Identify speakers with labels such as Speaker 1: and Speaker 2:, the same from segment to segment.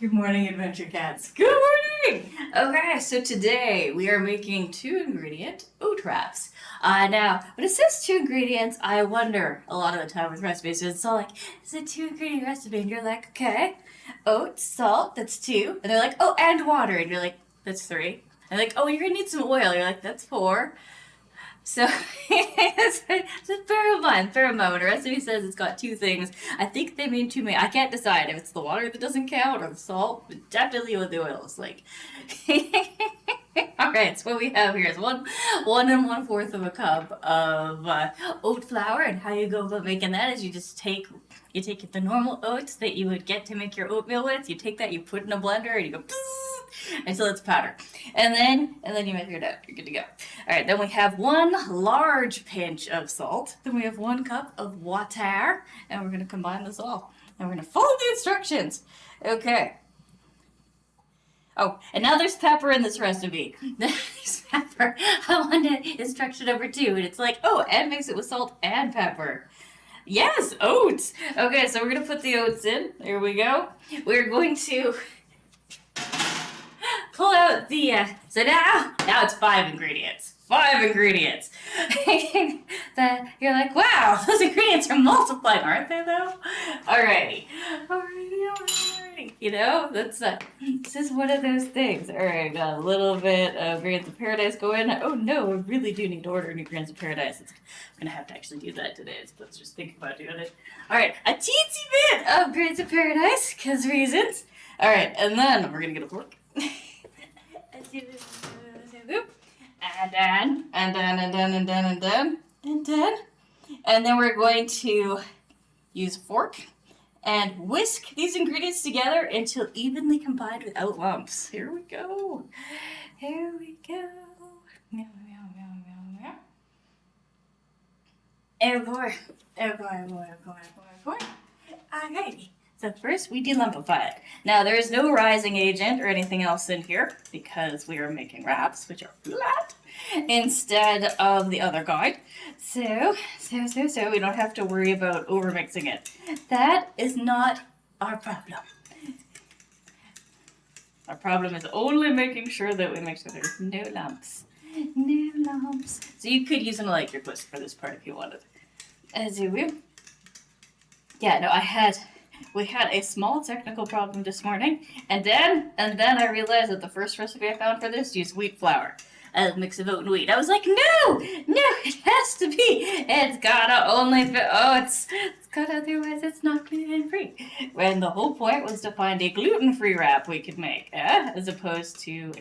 Speaker 1: Good morning, Adventure Cats. Good morning! Okay, so today we are making 2-ingredient oat wraps. Now, when it says 2 ingredients, I wonder a lot of the time with recipes, it's all like, it's a 2-ingredient recipe, and you're like, okay, oats, salt, that's 2. And they're like, oh, and water, and you're like, that's 3. And they're like, oh, you're gonna need some oil, you're like, that's 4. So, just bear in mind, when a recipe says it's got 2 things, I think they mean 2 main. I can't decide if it's the water that doesn't count or the salt, but definitely with the oils. Like, alright, so what we have here is one and 1/4 of a cup of oat flour, and how you go about making that is you take the normal oats that you would get to make your oatmeal with, you take that, you put it in a blender, and you go until it's powder. And then you measure it out. You're good to go. Alright, then we have 1 large pinch of salt. Then we have 1 cup of water. And we're going to combine this all. And we're going to follow the instructions. Okay. Oh, and now there's pepper in this recipe. There's pepper. I wanted instruction number 2. And it's like, oh, and mix it with salt and pepper. Yes, oats. Okay, so we're going to put the oats in. There we go. We're going to pull out the, so now it's 5 ingredients. 5 ingredients. That you're like, wow, those ingredients are multiplied, aren't they though? Alrighty. You know, this is one of those things. Alright, got a little bit of Grains of Paradise going. Oh no, I really do need to order new Grains of Paradise. I'm gonna have to actually do that today, so let's just think about doing it. Alright, a teensy bit of Grains of Paradise, because reasons. Alright, and then we're gonna get a fork. And then we're going to use a fork and whisk these ingredients together until evenly combined without lumps. Here we go. Here we go. Alrighty. So first we delumpify it. Now there is no rising agent or anything else in here because we are making wraps, which are flat, instead of the other kind. So we don't have to worry about overmixing it. That is not our problem. Our problem is only making sure that we make sure there's no lumps. No lumps. So you could use an electric whisk for this part if you wanted. As you will. Yeah, no, we had a small technical problem this morning, and then I realized that the first recipe I found for this used wheat flour as a mix of oat and wheat. I was like, no, it has to be. It's gotta only be oats. It's gotta, otherwise it's not gluten-free. When the whole point was to find a gluten-free wrap we could make, as opposed to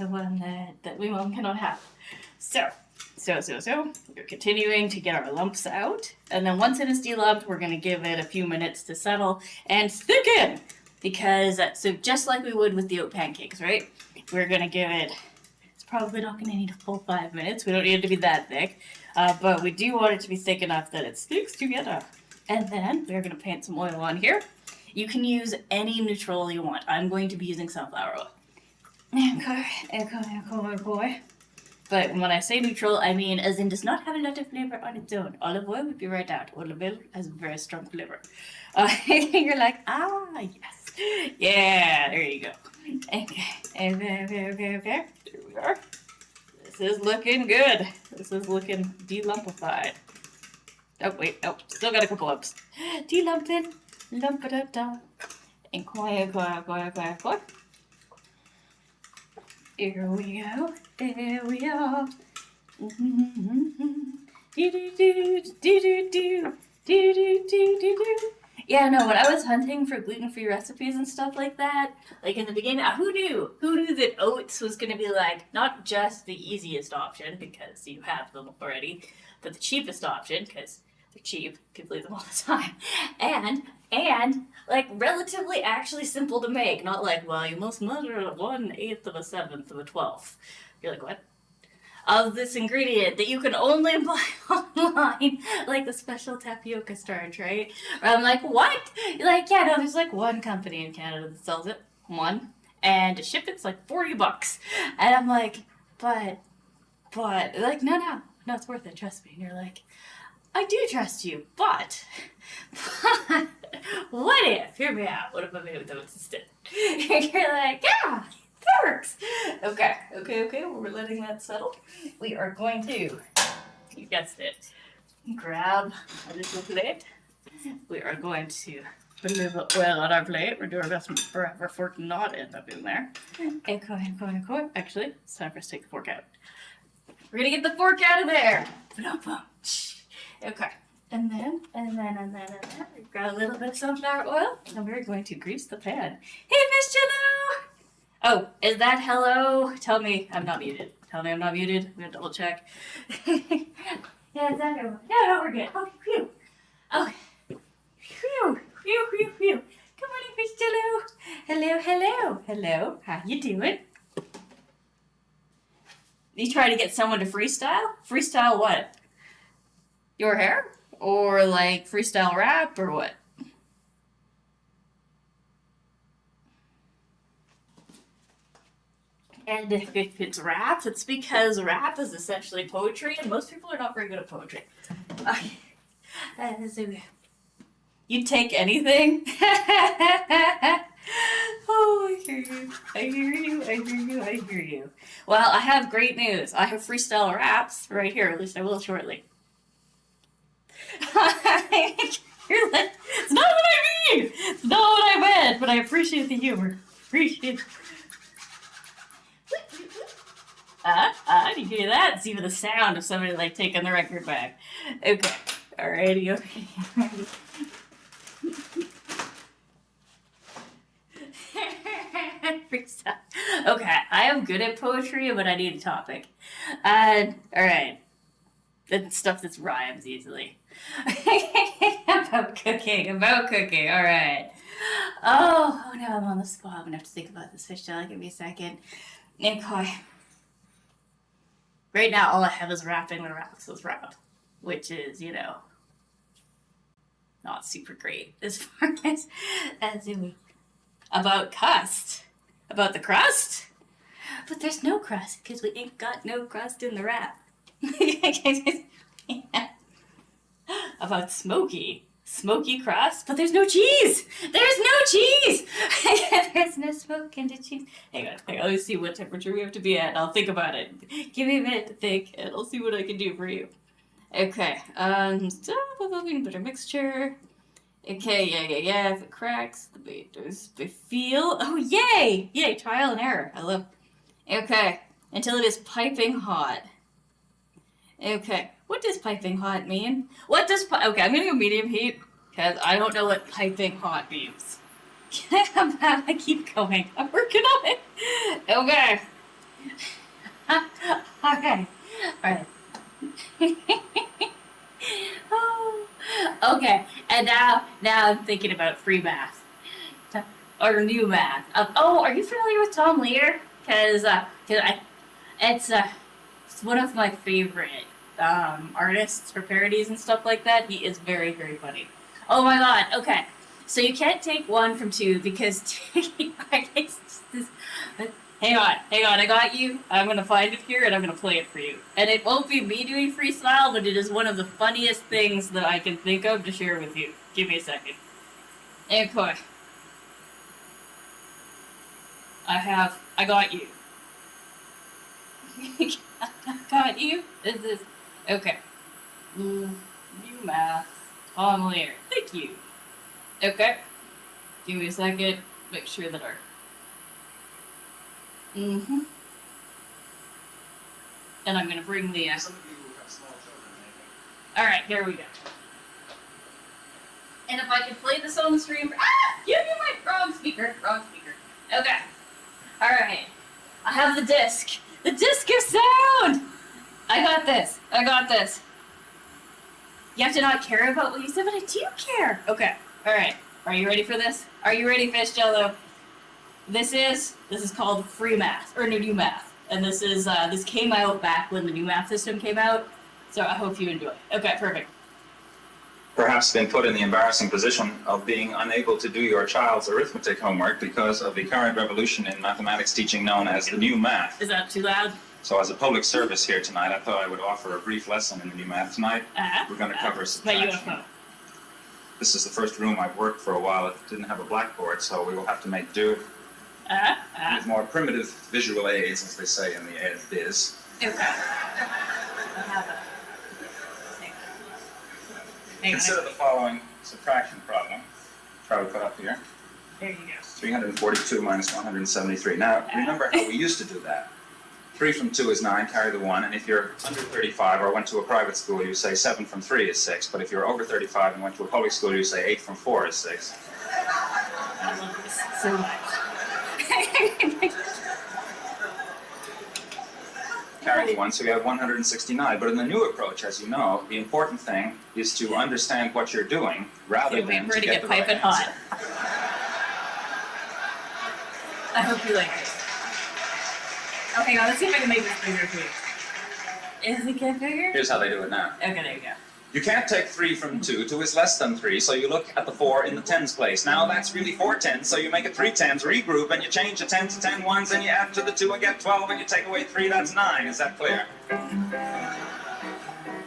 Speaker 1: one that we cannot have. So we're continuing to get our lumps out, and then once it is delumped, we're going to give it a few minutes to settle and thicken, because so just like we would with the oat pancakes, right? We're going to give it, it's probably not going to need a full 5 minutes. We don't need it to be that thick, but we do want it to be thick enough that it sticks together. And then we're going to paint some oil on here. You can use any neutral you want. I'm going to be using sunflower oil. Okay. But when I say neutral, I mean as in does not have a lot of flavor on its own. Olive oil would be right out. Olive oil has a very strong flavor. You're like, yes. Yeah, there you go. Okay. There we are. This is looking good. This is looking delumpified. Oh, wait. Oh, still got a couple lumps. Delumping. Lump-a-da-da. And quiet. Here we go. There we are. Yeah, no, when I was hunting for gluten-free recipes and stuff like that, like in the beginning, who knew that oats was going to be like, not just the easiest option, because you have them already, but the cheapest option, because they're cheap, you can leave them all the time, and like relatively actually simple to make, not like, well, you must measure 1/8 of a 7th of a 12th. You're like, what? Of this ingredient that you can only buy online, like the special tapioca starch, right? Where I'm like, what? Like, yeah, no, there's like one company in Canada that sells it, one, and to ship it's like $40. And I'm like, but, like, no, it's worth it, trust me. And you're like, I do trust you, but what if, hear me out, what if I made it with oats instead? You're like, yeah, that works. Okay, we're letting that settle. We are going to, you guessed it, grab a little plate. We are going to put a little oil on our plate. We're doing our best for our fork to not end up in there. And go. Actually, it's time for us to take the fork out. We're gonna get the fork out of there. Okay. And then, we've got a little bit of sunflower oil, and we're going to grease the pan. Hey, Miss Jello! Oh, is that hello? Tell me I'm not muted. Tell me I'm not muted. I'm gonna double check. Yeah, is that hello? No, we're good. Okay, phew. Okay. Phew. Good morning, Miss Jello. Hello. How you doing? You try to get someone to freestyle? Freestyle what? Your hair? Or like freestyle rap or what? And if it's rap, it's because rap is essentially poetry, and most people are not very good at poetry. You'd take anything? Oh, I hear you. Well, I have great news. I have freestyle raps right here, at least I will shortly. It's not what I mean! It's not what I meant, but I appreciate the humor. Appreciate it. Do you hear that? It's even the sound of somebody like taking the record back. Okay. Alrighty. Okay, I am good at poetry, but I need a topic. Alright. That's stuff that rhymes easily. About cooking, alright. Oh, now I'm on the spot. I'm gonna have to think about this fish jelly. Give me a second. Okay. Right now, all I have is rapping when raps with rap, which is, not super great as far as about crust. About the crust? But there's no crust, because we ain't got no crust in the rap. About smoky crust, but there's no cheese. There's no smoke in the cheese. Hang on. Let me see what temperature we have to be at. I'll think about it. Give me a minute to think, and I'll see what I can do for you. Okay. Butter mixture. Okay. Yeah. If it cracks, the baters feel. Oh, yay! Trial and error. I love. Okay. Until it is piping hot. Okay. What does piping hot mean? Okay, I'm gonna go medium heat, because I don't know what piping hot means. I keep going. I'm working on it. Okay. Alright. Oh. Okay, and now I'm thinking about free math. Or new math. Are you familiar with Tom Lear? Because it's one of my favorite artists for parodies and stuff like that. He is very, very funny. Oh my god, okay. So you can't take one from two because hang on, I got you. I'm gonna find it here and I'm gonna play it for you. And it won't be me doing freestyle, but it is one of the funniest things that I can think of to share with you. Give me a second. Okay. I got you. I got you. This is okay. New math. Tom Lear. Thank you. Okay. Give me a second. Make sure that our. And I'm gonna bring the. All right, here we go. And if I can play this on the stream. Give me my wrong speaker. Okay. All right. I have the disc. The disc of sound. I got this. You have to not care about what you said, but I do care. Okay. All right. Are you ready for this? Are you ready, Fish Jello? This is called free math or new math, and this came out back when the new math system came out. So I hope you enjoy it. Okay, perfect.
Speaker 2: Perhaps been put in the embarrassing position of being unable to do your child's arithmetic homework because of the current revolution in mathematics teaching known as the new math.
Speaker 1: Is that too loud?
Speaker 2: So as a public service here tonight, I thought I would offer a brief lesson in the new math tonight. We're going to cover
Speaker 1: My
Speaker 2: subtraction.
Speaker 1: UFO.
Speaker 2: This is the first room I've worked for a while. It didn't have a blackboard, so we will have to make do with more primitive visual aids, as they say in the ed biz.
Speaker 1: Okay. I have it. Hang on.
Speaker 2: Consider the following subtraction problem. Try to put up here.
Speaker 1: There you go.
Speaker 2: 342 minus 173. Now, remember how we used to do that. 3 from 2 is 9, carry the 1, and if you're under 35 or went to a private school, you say 7 from 3 is 6, but if you're over 35 and went to a public school, you say 8 from 4 is 6.
Speaker 1: I love this so much.
Speaker 2: Carry the 1, so you have 169. But in the new approach, as you know, the important thing is to understand what you're doing rather
Speaker 1: Wait
Speaker 2: than
Speaker 1: for it
Speaker 2: to
Speaker 1: to
Speaker 2: get
Speaker 1: get
Speaker 2: the right
Speaker 1: piping
Speaker 2: answer.
Speaker 1: hot. I hope you like it. Oh, hang on, let's see if I can make this bigger for you. Is it get bigger?
Speaker 2: Here's how they do it now.
Speaker 1: Okay, there you go.
Speaker 2: You can't take 3 from 2. 2 is less than 3, so you look at the 4 in the tens place. Now that's really 4 tens, so you make it 3 tens, regroup, and you change the 10 to 10 ones, and you add to the 2 and get 12, and you take away 3, that's 9. Is that clear?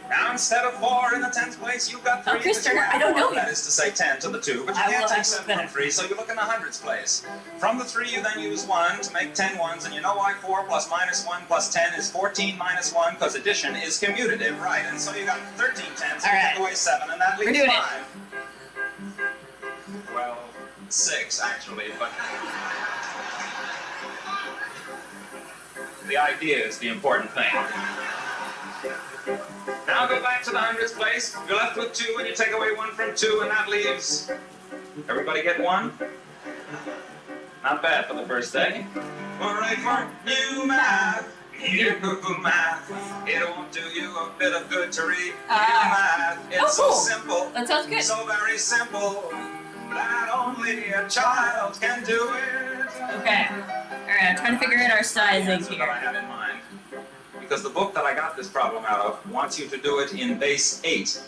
Speaker 2: Now instead of 4 in the tens place, you've got 3.
Speaker 1: Oh, Chris Turner, I don't know you.
Speaker 2: That is to say 10 to the 2, but you
Speaker 1: I
Speaker 2: can't
Speaker 1: will
Speaker 2: take
Speaker 1: have
Speaker 2: 7
Speaker 1: better.
Speaker 2: from 3, so you look in the hundreds place. From the 3, you then use 1 to make 10 ones, and you know why 4 plus minus 1 plus 10 is 14 minus 1, because addition is commutative, right? And so you got 13 tens, and you
Speaker 1: All
Speaker 2: take away 7, and that leaves
Speaker 1: We're doing
Speaker 2: 5. Well, 6 actually, but the idea is the important thing. Now go back to the hundreds place. You're left with 2 and you take away 1 from 2 and that leaves... Everybody get 1? Not bad for the first day. Alright for new math. New math. It won't do you a bit of good to read new math. It's
Speaker 1: cool.
Speaker 2: so simple.
Speaker 1: That sounds good.
Speaker 2: So very simple that only a child can do it.
Speaker 1: Okay. Alright, I'm trying to figure out our sizing
Speaker 2: That's what I
Speaker 1: here.
Speaker 2: had in mind. Because the book that I got this problem out of wants you to do it in base 8.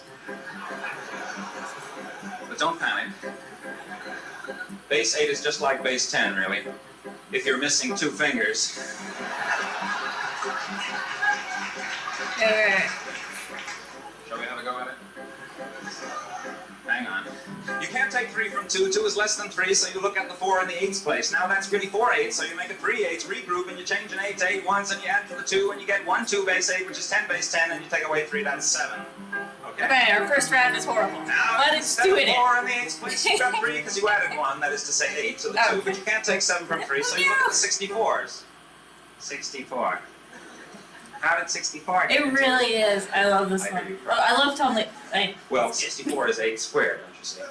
Speaker 2: But don't panic. Base 8 is just like base 10, really. If you're missing 2 fingers.
Speaker 1: Alright.
Speaker 2: Shall we have a go at it? Hang on. You can't take 3 from 2. 2 is less than 3, so you look at the 4 in the 8's place. Now that's really 4 8s, so you make it 3 8s, regroup, and you change an 8 to 8 ones, and you add to the 2, and you get 1 2 base 8, which is 10 base 10, and you take away 3, that's 7.
Speaker 1: Okay, our first round is horrible.
Speaker 2: Now,
Speaker 1: But it's
Speaker 2: instead
Speaker 1: doing
Speaker 2: of
Speaker 1: it.
Speaker 2: 4 in the 8's place, you got 3 because you added 1, that is to say 8 to the 2, but you can't take 7 from 3, so you look at the 64s. 64. How did 64 get
Speaker 1: It
Speaker 2: into
Speaker 1: really is. I love this
Speaker 2: I
Speaker 1: one.
Speaker 2: hear you.
Speaker 1: Oh, I love Tom Lee.
Speaker 2: Well, 64 is 8 squared, don't you see?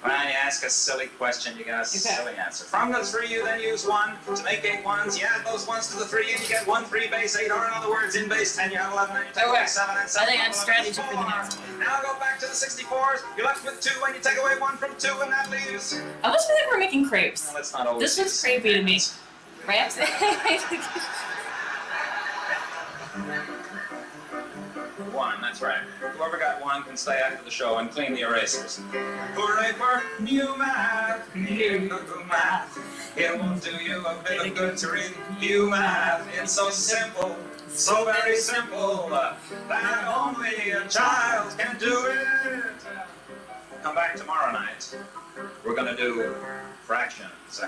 Speaker 2: When you ask a silly question, you get a silly answer. From the 3, you then use 1 to make 8 ones. You add those 1s to the 3, and you get 1 3 base 8, or in other words, in base 10, you have 11, and you take away 7, and 7
Speaker 1: I think I'm
Speaker 2: plus 11 is
Speaker 1: strategy for the
Speaker 2: 4.
Speaker 1: next one.
Speaker 2: Now go back to the 64s. You're left with 2, and you take away 1 from 2, and that leaves...
Speaker 1: I almost feel like we're making crepes.
Speaker 2: Well, let's not always
Speaker 1: This
Speaker 2: see
Speaker 1: was
Speaker 2: the same
Speaker 1: creepy to me.
Speaker 2: things.
Speaker 1: Crepes?
Speaker 2: One, that's right. Whoever got 1 can stay after the show and clean the erasers. Hooray for new math, new math. It won't do you a bit of good to read new math. It's so simple, so very simple, that only a child can do it. Come back tomorrow night. We're gonna do fractions.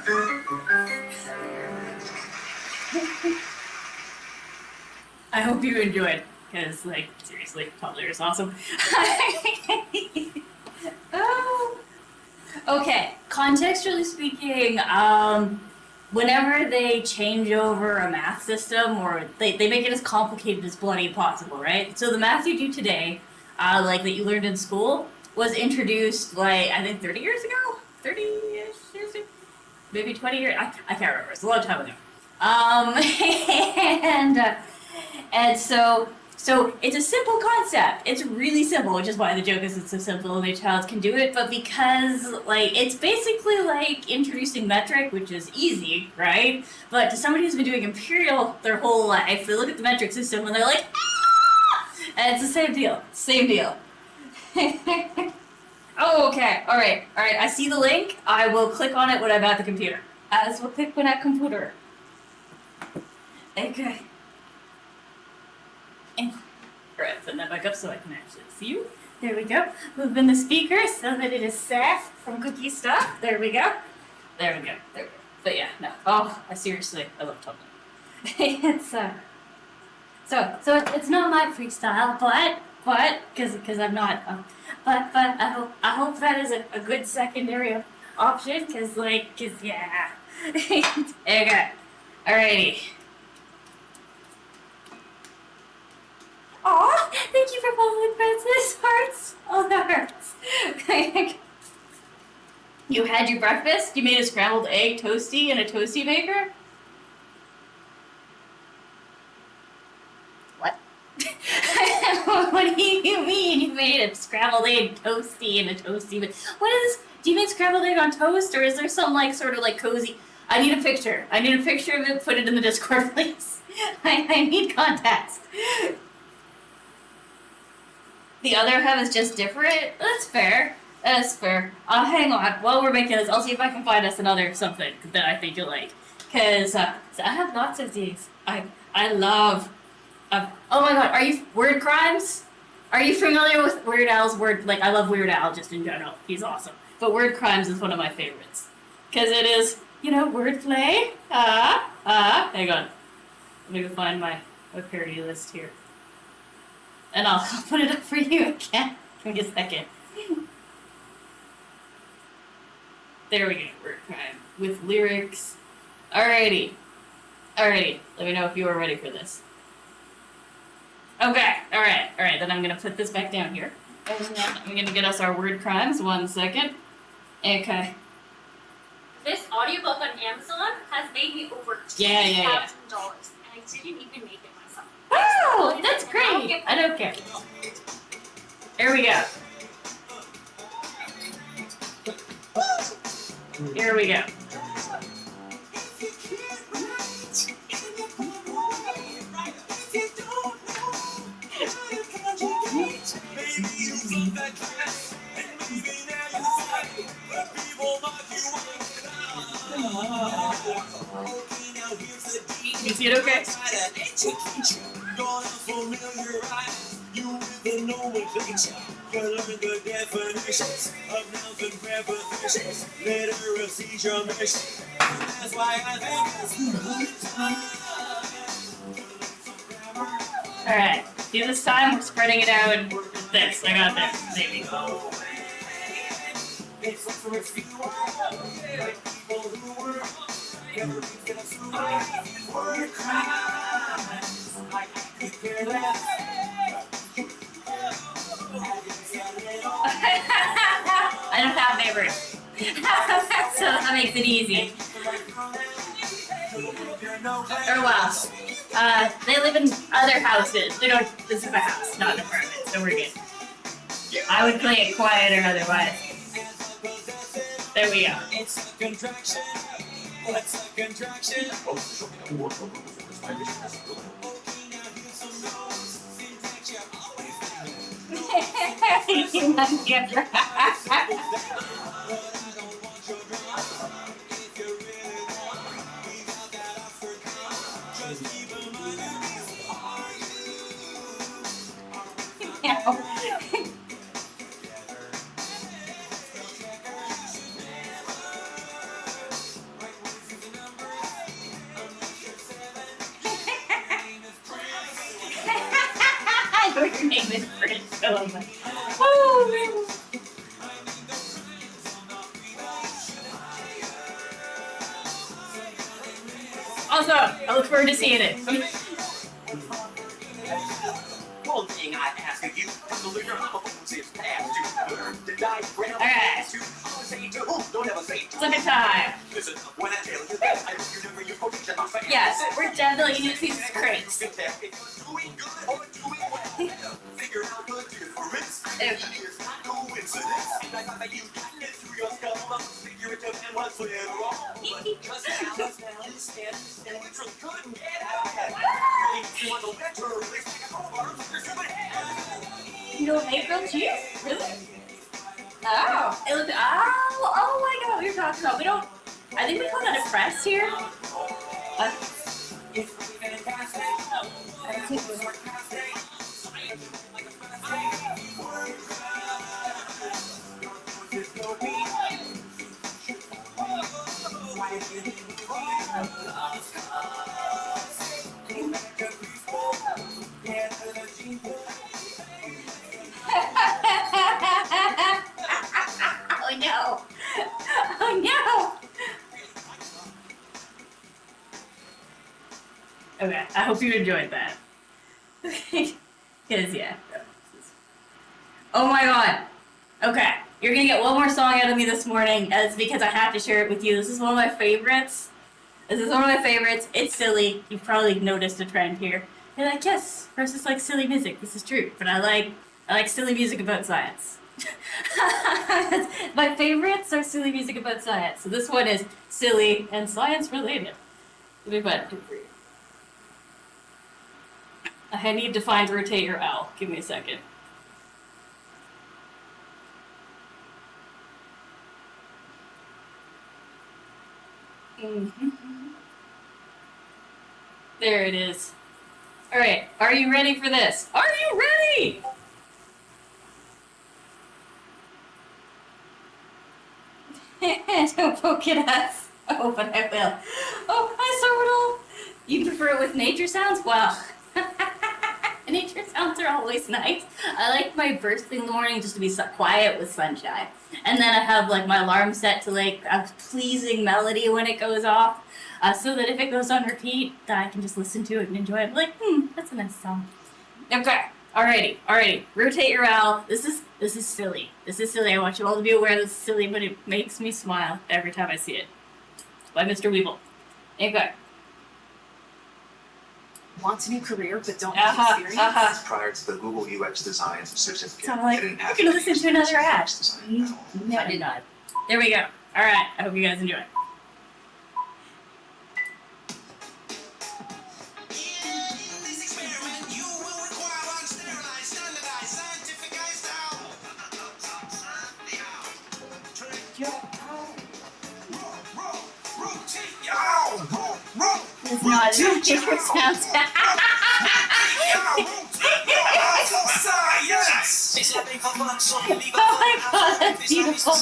Speaker 1: I hope you enjoyed, because, like, seriously, toddler is awesome. Oh. Okay, contextually speaking, whenever they change over a math system, or they make it as complicated as bloody possible, right? So the math you do today, like that you learned in school, was introduced, like, I think 30 years ago? 30-ish years ago? Maybe 20 years? I can't remember. It's a long time ago. And so it's a simple concept. It's really simple, which is why the joke is it's so simple and a child can do it. But because, like, it's basically like introducing metric, which is easy, right? But to somebody who's been doing imperial their whole life, they look at the metric system and they're like, ah! And it's the same deal. Same deal. Oh, okay. All right. I see the link. I will click on it when I'm at the computer. As will click when at computer. Okay. And alright, put that back up so I can actually see you. There we go. Move in the speaker so that it is safe from cookie stuff. There we go. There we go. There we go. But yeah, no. Oh, I love talking. It's so it's not my freestyle, but because I'm not, but I hope that is a good secondary option, cause yeah. Okay, alrighty. Aw, thank you for following Princess Hearts. Oh, that hurts. You had your breakfast? You made a scrambled egg toasty in a toasty maker? What? What do you mean you made a scrambled egg toasty in a toasty maker? Do you mean scrambled egg on toast, or is there some sort of cozy? I need a picture. I need a picture of it. Put it in the Discord, please. I need context. The other half is just different? That's fair. That's fair. Hang on. While we're making this, I'll see if I can find us another something that I think you'll like. Because so I have lots of these. I love... oh my god, are you... Word Crimes? Are you familiar with Weird Al's word... I love Weird Al just in general. He's awesome. But Word Crimes is one of my favorites. Because it is, wordplay. Hang on. Let me go find my parody list here. And I'll put it up for you again. Give me a second. There we go, word crime. With lyrics. Alrighty. Let me know if you are ready for this. Okay, alright. Then I'm gonna put this back down here. And then I'm gonna get us our word crimes. 1 second. Okay.
Speaker 3: This audiobook on Amazon has made me over $2,000, and I didn't even make it myself.
Speaker 1: Wow, that's great. I don't care. Here we go. Here we go. You see it okay? You will know what you learn the definitions of nouns and prepositions. Literacy's your mission. That's why I think it's alright, see this time we're spreading it out with this. I got this. There we go. I don't have neighbors. So that makes it easy. Or well, they live in other houses. They don't, this is a house, not an apartment, so we're good. I would play it quieter otherwise. There we go. It's a contraction. What's a contraction? You must get your name is Prince. Oh, awesome! I look forward to seeing it. One thing I ask of you, alright. It's a good time. Yes, we're definitely using these crates. You don't make grilled cheese? Really? Oh, it looks. Oh my god, what you're talking about. We don't. I think we call that a press here. I think Oh no! Oh no! Okay, I hope you enjoyed that. Because, yeah. Oh my god! Okay, you're gonna get one more song out of me this morning, as because I have to share it with you. This is one of my favorites. It's silly. You've probably noticed a trend here. You're like, yes, versus like silly music. This is true, but I like silly music about science. My favorites are silly music about science. So this one is silly and science related. It'll be fun for you. I need to find rotate your owl. Give me a second. There it is. Alright, are you ready for this? Are you ready? Don't poke at us. Oh, but I will. Oh, hi, Sorbital. You prefer it with nature sounds? Well, nature sounds are always nice. I like my first thing in the morning just to be quiet with sunshine. And then I have like my alarm set to like a pleasing melody when it goes off. So that if it goes on repeat, I can just listen to it and enjoy it. I'm like, that's a nice song. Okay, alrighty. Rotate your owl. This is silly. This is silly. I want you all to be aware this is silly, but it makes me smile every time I see it. By Mr. Weeble. Okay.
Speaker 4: Want a new career but don't have experience?
Speaker 5: Prior to the Google UX Design certificate,
Speaker 1: So I'm like,
Speaker 5: I didn't
Speaker 1: we're
Speaker 5: have
Speaker 1: gonna listen to another ad.
Speaker 5: UX design at all.
Speaker 1: No, I did not. There we go. Alright, I hope you guys enjoy. It's not nature sounds. Oh my god, that's beautiful.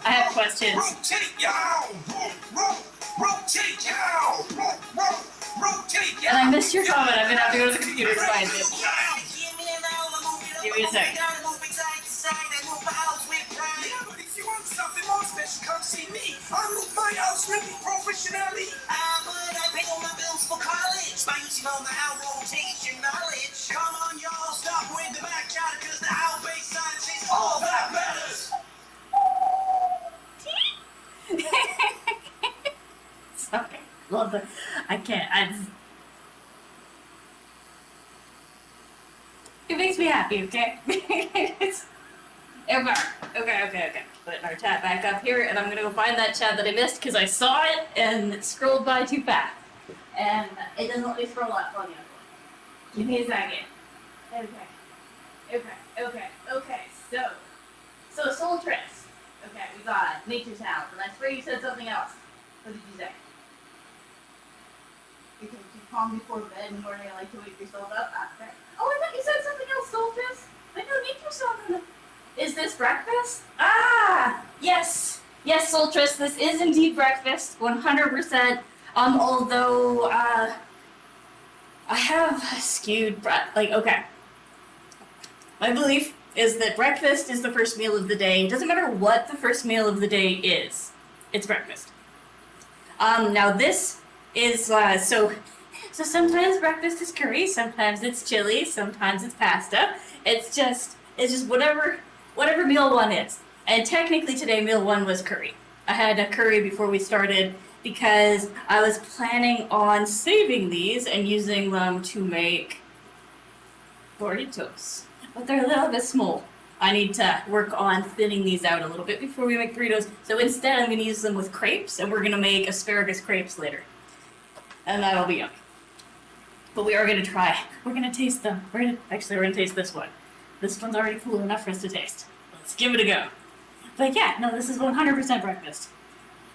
Speaker 1: I have questions. And I missed your comment. I'm gonna have to go to the computer to find it. Give me a second.
Speaker 6: If you want something more special, come see me. I move my house really professionally. I pay all my bills for college by using all my house rotation knowledge. Come on, y'all, stop with the back chatter, cause the house-based science is all that matters.
Speaker 1: Sorry. Love it. I can't. It makes me happy, okay? Okay. Put our chat back up here, and I'm gonna go find that chat that I missed because I saw it and it scrolled by too fast. And it doesn't let me scroll up on you. Give me a second. Okay. So Soltress. Okay, we got Nature's House, and I swear you said something else. What did you say? You can keep calm before bed in the morning. I like to wake yourself up. Okay. Oh, I thought you said something else, Solstice. I know Nature's House. Is this breakfast? Ah, yes, Solstice. This is indeed breakfast, 100%. Although I have skewed okay. My belief is that breakfast is the first meal of the day. It doesn't matter what the first meal of the day is. It's breakfast. Now this is so sometimes breakfast is curry, sometimes it's chili, sometimes it's pasta. It's just whatever meal one is. And technically today meal one was curry. I had a curry before we started because I was planning on saving these and using them to make burritos. But they're a little bit small. I need to work on thinning these out a little bit before we make burritos. So instead I'm going to use them with crepes, and we're going to make asparagus crepes later. And that'll be yummy. But we are going to try. We're going to taste them. We're going to taste this one. This one's already cool enough for us to taste. Let's give it a go. But yeah, no, this is 100% breakfast.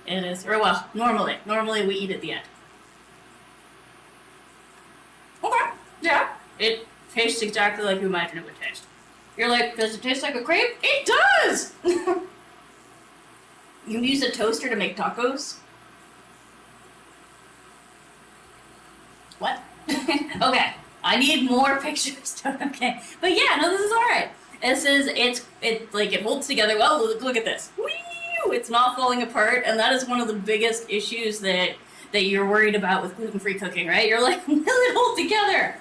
Speaker 1: It is, or well, normally we eat at the end. Okay, yeah, it tastes exactly like you imagine it would taste. You're like, does it taste like a crepe? It does! You use a toaster to make tacos? What? Okay, I need more pictures. Okay, but yeah, no, this is alright. It holds together well. Look at this. Whee! It's not falling apart, and that is one of the biggest issues that you're worried about with gluten-free cooking, right? You're like, will it hold together?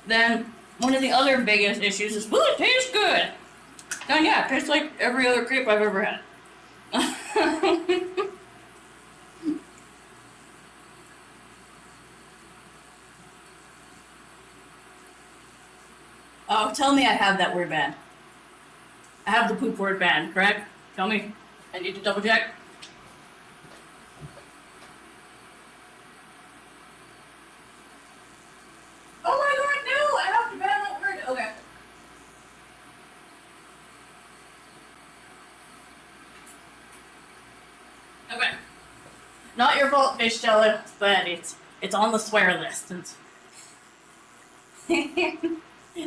Speaker 1: Then one of the other biggest issues is, will it taste good? And yeah, it tastes like every other crepe I've ever had. Oh, tell me I have that word banned. I have the poop word banned, correct? Tell me. I need to double check. Oh my god, no! I have to ban that word. Okay. Okay. Not your fault, fish Stella, but it's on the swear list. And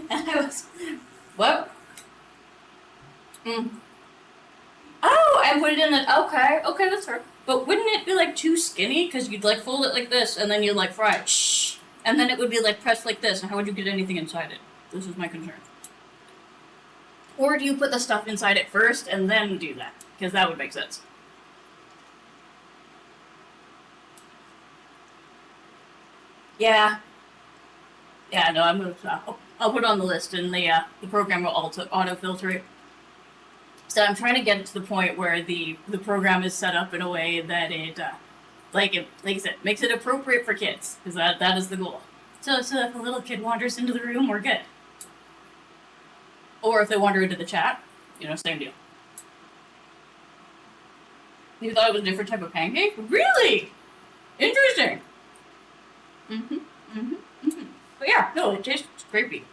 Speaker 1: I was, what? Oh, I put it in it. Okay, that's fair. But wouldn't it be like too skinny? Because you'd like fold it like this, and then you'd like fry it. Shh. And then it would be like pressed like this, and how would you get anything inside it? This is my concern. Or do you put the stuff inside it first and then do that? Because that would make sense. Yeah. Yeah, no, I'm gonna. I'll put it on the list, and the program will auto filter it. So I'm trying to get it to the point where the program is set up in a way that it, like I said, makes it appropriate for kids, because that is the goal. So if a little kid wanders into the room, we're good. Or if they wander into the chat, same deal. You thought it was a different type of pancake? Really? Interesting. But yeah, no, it tastes crepey.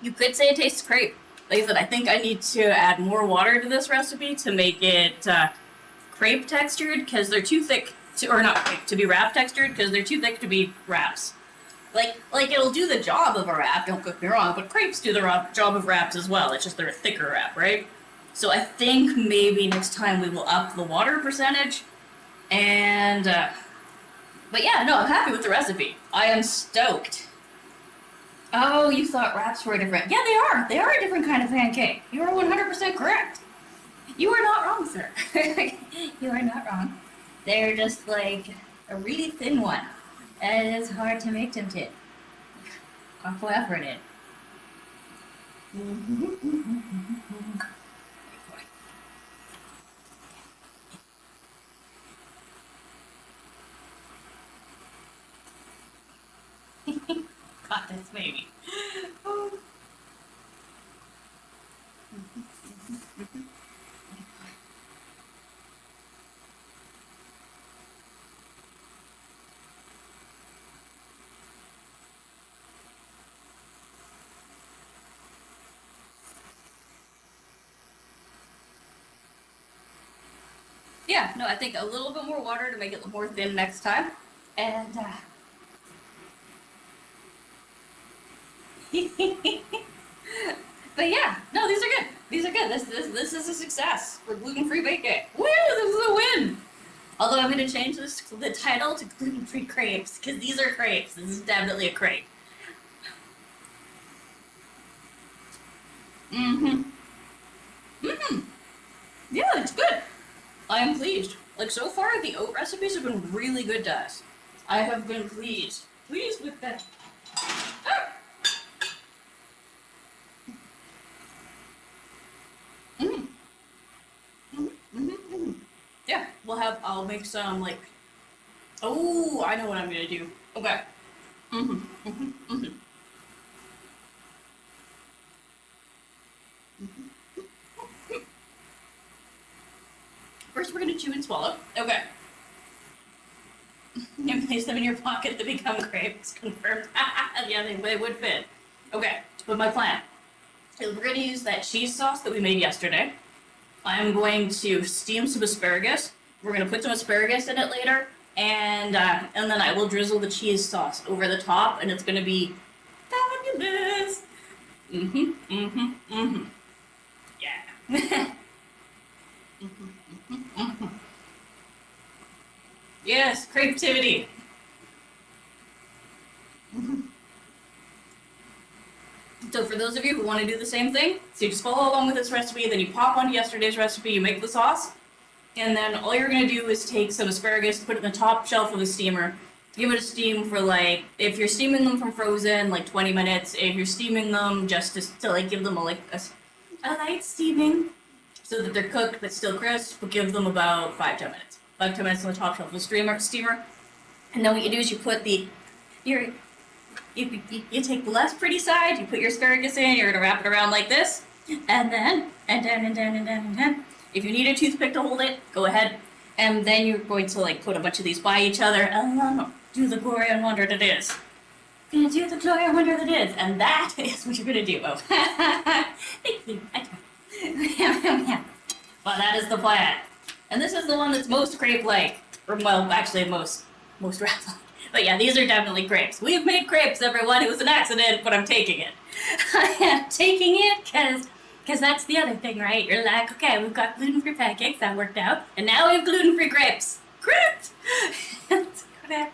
Speaker 1: You could say it tastes crepe. Like I said, I think I need to add more water to this recipe to make it crepe textured, because they're too thick to be wrap textured, because they're too thick to be wraps. Like it'll do the job of a wrap, don't get me wrong, but crepes do the job of wraps as well. It's just they're a thicker wrap, right? So I think maybe next time we will up the water percentage. And, but yeah, no, I'm happy with the recipe. I am stoked. Oh, you thought wraps were different. Yeah, they are. They are a different kind of pancake. You are 100% correct. You are not wrong, sir. You are not wrong. They're just like a really thin one. And it's hard to make them thin. I'll put effort in. Got this, baby. Oh. Yeah, no, I think a little bit more water to make it more thin next time. And, but yeah, no, these are good. These are good. This is a success for gluten-free bacon. Woo! This is a win. Although I'm gonna change the title to gluten-free crepes, because these are crepes. This is definitely a crepe. Yeah, it's good. I am pleased. Like so far, the oat recipes have been really good to us. I have been pleased with them. Ah! Yeah, I'll make some, like, oh, I know what I'm gonna do. Okay. First, we're gonna chew and swallow. Okay. And place them in your pocket to become crepes. Confirmed. Yeah, they would fit. Okay, but my plan. is we're gonna use that cheese sauce that we made yesterday. I'm going to steam some asparagus. We're gonna put some asparagus in it later, and then I will drizzle the cheese sauce over the top, and it's gonna be fabulous. Yeah. Yes, creativity. So for those of you who want to do the same thing, so you just follow along with this recipe, then you pop onto yesterday's recipe, you make the sauce, and then all you're going to do is take some asparagus, put it in the top shelf of the steamer, give it a steam for like, if you're steaming them from frozen, like 20 minutes, if you're steaming them just to like give them a light steaming, so that they're cooked but still crisp, we'll give them about 5-10 minutes. 5-10 minutes on the top shelf of the steamer, and then what you do is you put you take the less pretty side, you put your asparagus in, you're gonna wrap it around like this, and then, if you need a toothpick to hold it, go ahead, and then you're going to like put a bunch of these by each other, and do the glory and wonder that is. Gonna do the glory and wonder that is, and that is what you're gonna do. Oh, thank you. Well, that is the plan, and this is the one that's most crepe-like, or well, actually most wrap-like. But yeah, these are definitely crepes. We've made crepes, everyone. It was an accident, but I'm taking it. I am taking it because that's the other thing, right? You're like, okay, we've got gluten-free pancakes, that worked out, and now we have gluten-free crepes. Crepes! It's crepes.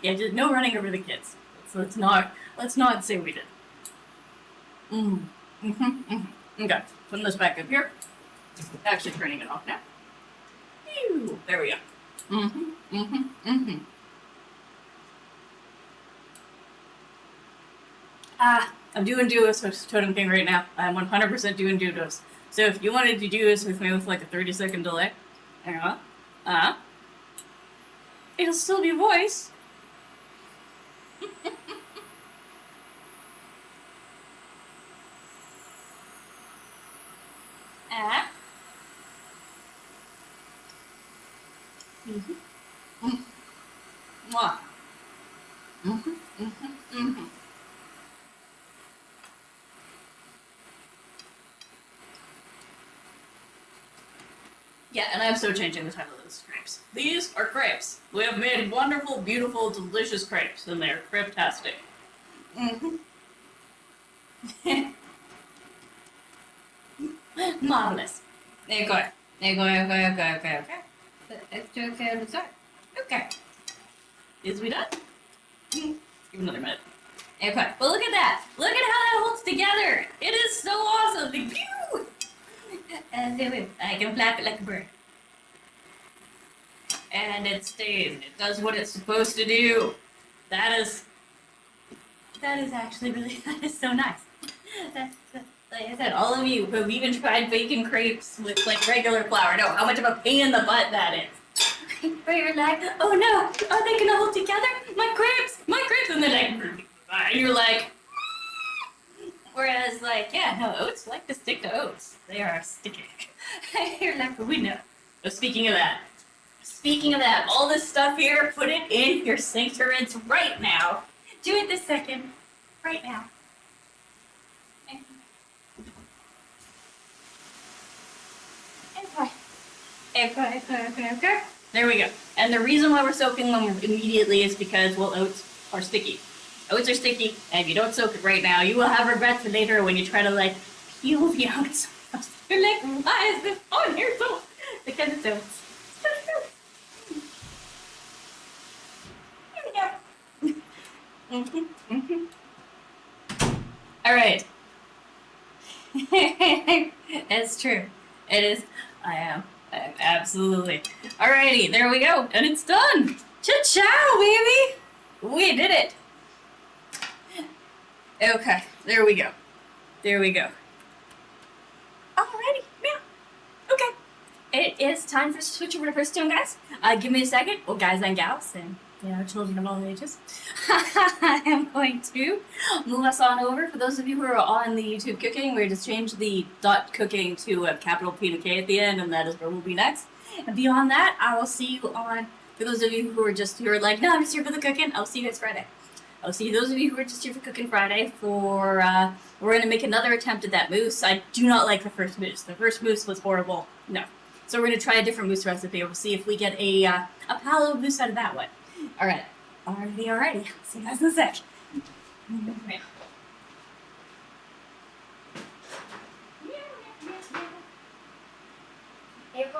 Speaker 1: Just no running over the kids. So let's not say we did. Okay, putting this back up here. Actually turning it off now. Ew, there we go. I'm doing duos with Totem King right now. I'm 100% doing duos. So if you wanted to do this with me with like a 30-second delay, it'll still be voice. Mwah. Yeah, and I'm so changing the title of this crepes. These are crepes. We have made wonderful, beautiful, delicious crepes, and they're creptastic. Marvelous. Okay. Okay. Is we done? Give another minute. Okay. Well, look at that. Look at how that holds together. It is so awesome. The view. I can flap it like a bird. And it stays. It does what it's supposed to do. That is actually really, that is so nice. Like I said, all of you who have even tried baking crepes with like regular flour know how much of a pain in the butt that is. Where you're like, oh no, are they gonna hold together? My crepes! And they're like, and you're like, whereas like, yeah, no, oats like to stick to oats. They are sticky. You're like, we know. But speaking of that, all this stuff here, put it in your sink to rinse right now. Do it this second. Right now. Okay. There we go. And the reason why we're soaking them immediately is because, well, oats are sticky. Oats are sticky, and if you don't soak it right now, you will have regrets later when you try to, like, peel the oats. You're like, why is this on here so? Because it's oats. Here we go. Alright. It's true. It is. I am absolutely. Alrighty, there we go. And it's done. Cha-chow, baby! We did it. Okay, there we go. Alrighty, yeah. Okay. It is time for us to switch over to first tone, guys. Give me a second. Well, guys and gals, and children of all ages. I am going to move us on over. For those of you who are on the YouTube cooking, we just changed the .cooking to a capital P and a K at the end, and that is where we'll be next. And beyond that, I will see you on, for those of you who are like, no, I'm just here for the cooking, I'll see you guys Friday. I'll see those of you who are just here for Cooking Friday for, we're going to make another attempt at that mousse. I do not like the first mousse. The first mousse was horrible. No. So we're going to try a different mousse recipe. We'll see if we get a palo mousse out of that one. Alright. Alrighty. See you guys in a sec.
Speaker 3: April